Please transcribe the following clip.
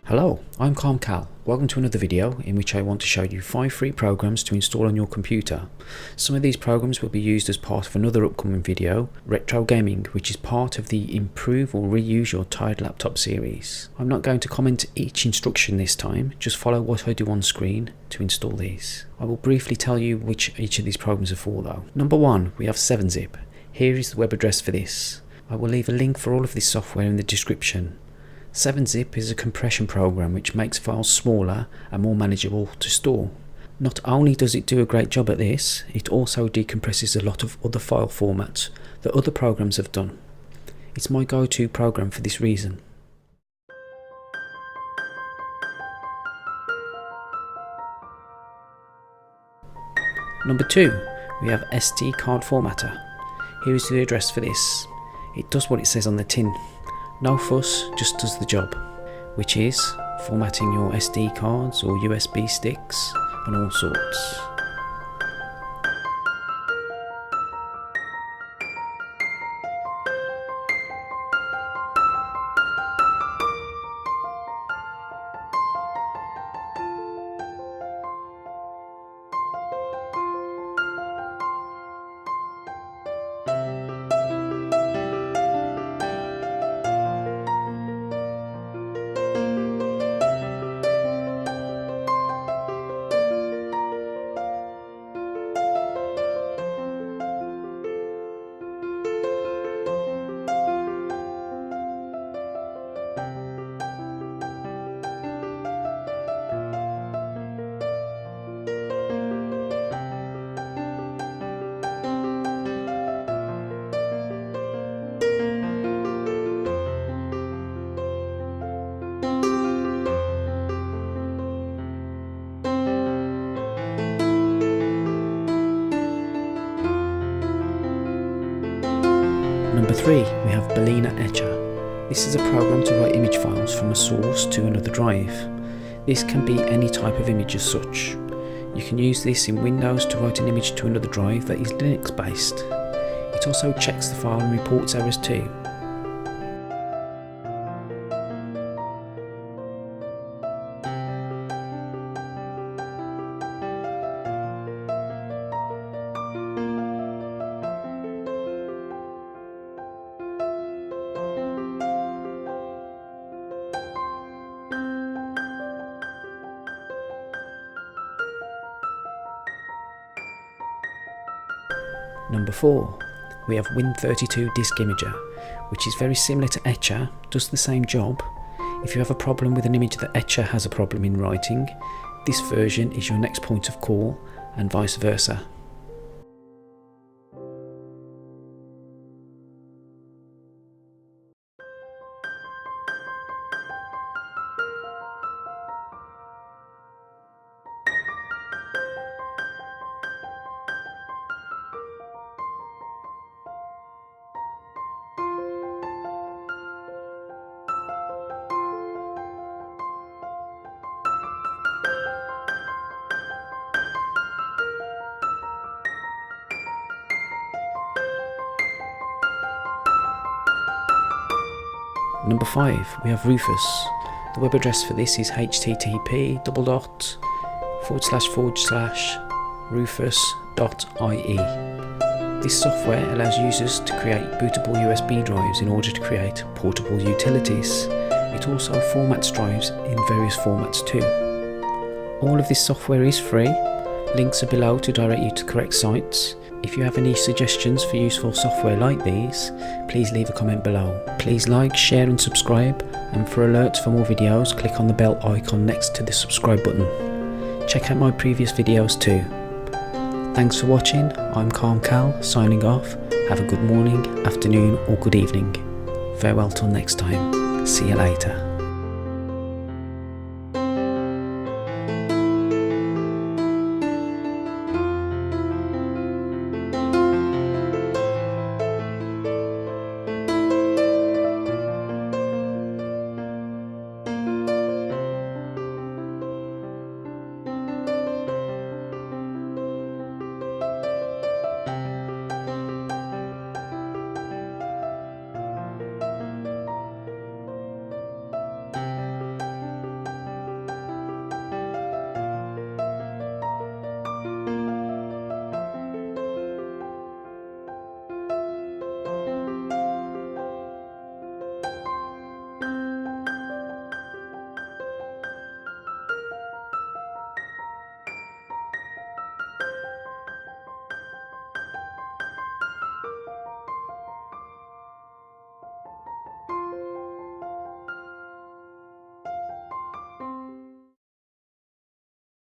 Hello, I'm Calm Cal. Welcome to another video in which I want to show you 5 free programs to install on your computer. Some of these programs will be used as part of another upcoming video, Retro Gaming, which is part of the Improve or Reuse Your Tired Laptop series. I'm not going to comment each instruction this time, just follow what I do on screen to install these. I will briefly tell you which each of these programs are for though. Number 1, we have 7-zip. Here is the web address for this. I will leave a link for all of this software in the description. 7-zip is a compression program which makes files smaller and more manageable to store. Not only does it do a great job at this, it also decompresses a lot of other file formats that other programs have done. It's my go-to program for this reason. Number 2, we have SDcardformatter. Here is the address for this. It does what it says on the tin. No fuss, just does the job, which is formatting your SD cards or USB sticks and all sorts. Number 3, we have Balena Etcher. This is a program to write image files from a source to another drive. This can be any type of image as such. You can use this in Windows to write an image to another drive that is Linux based. It also checks the file and reports errors too. Number 4, we have Win32 Disk Imager, which is very similar to Etcher, does the same job. If you have a problem with an image that Etcher has a problem in writing, this version is your next point of call, and vice versa. Number 5, we have Rufus. The web address for this is http://rufus.ie. This software allows users to create bootable USB drives in order to create portable utilities. It also formats drives in various formats too. All of this software is free. Links are below to direct you to correct sites. If you have any suggestions for useful software like these, please leave a comment below. Please like, share and subscribe, and for alerts for more videos, click on the bell icon next to the subscribe button. Check out my previous videos too. Thanks for watching. I'm Calm Cal, signing off. Have a good morning, afternoon or good evening. Farewell till next time. See you later.